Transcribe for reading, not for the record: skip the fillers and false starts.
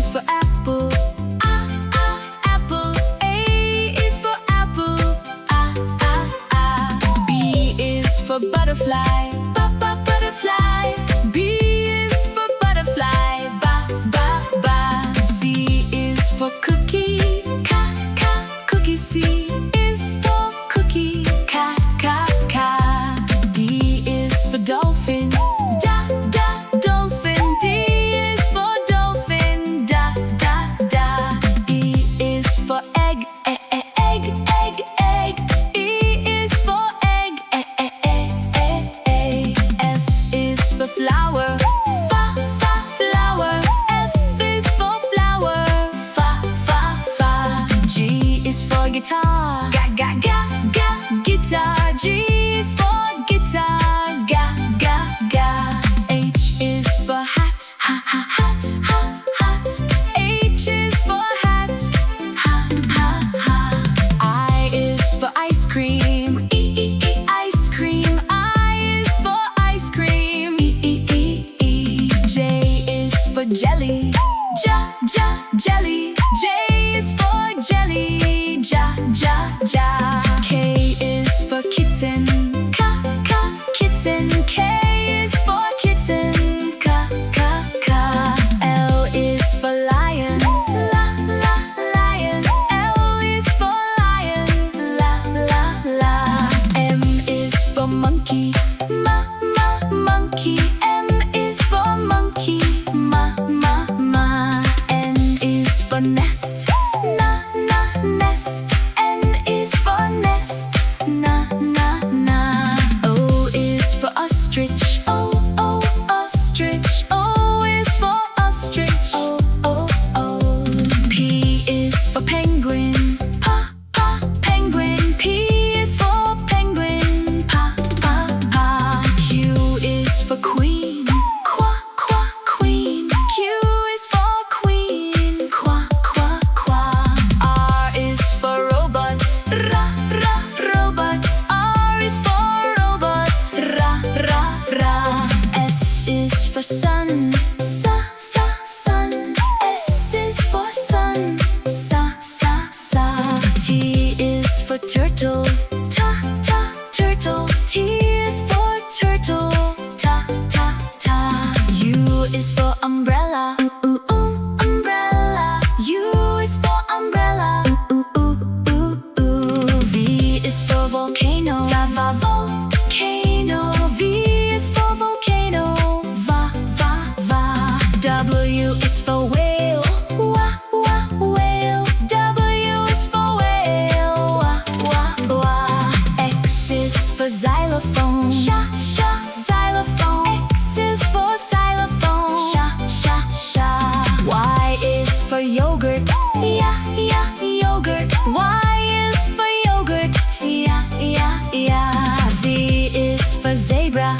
is for apple. Apple. A is for apple. B is for butterfly. Butterfly. B is for butterfly. C is for cookie. Cookie. C is for cookie. D is for dolphin. Dolphin. D is for dolphin. E is for egg. Egg. E is for egg. F is for flower. Flower. F is for flower. G is for guitar. Guitar. G is for guitar. H is for hat. H is for hat. I is for ice cream. Ice cream. I is for ice cream. J is for jelly. Jelly. J is for jelly. K is for kitten. Kitten. K is for kitten. L is for lion. Lion. L is for lion. M is for monkey. Monkey. M is for monkey. N is for nest. Nest. N is for nest. O is for ostrich. Ostrich. O is for ostrich. P is for penguin. Penguin. P is for penguin. Q is for queen. Queen. Q is for queen. R is for robots. Robots. R is for robots. S is for sun. Sun. S is for sun. T is for turtle. Turtle. T is for turtle. U is for umbrella. Umbrella. U is for umbrella. V is for volcano. Volcano. V is for volcano. W is for whale. Whale. W is for whale. X is for xylophone. Xylophone. X is for xylophone. Y is for yogurt. Yogurt. Y is for yogurt. Z is for zebra.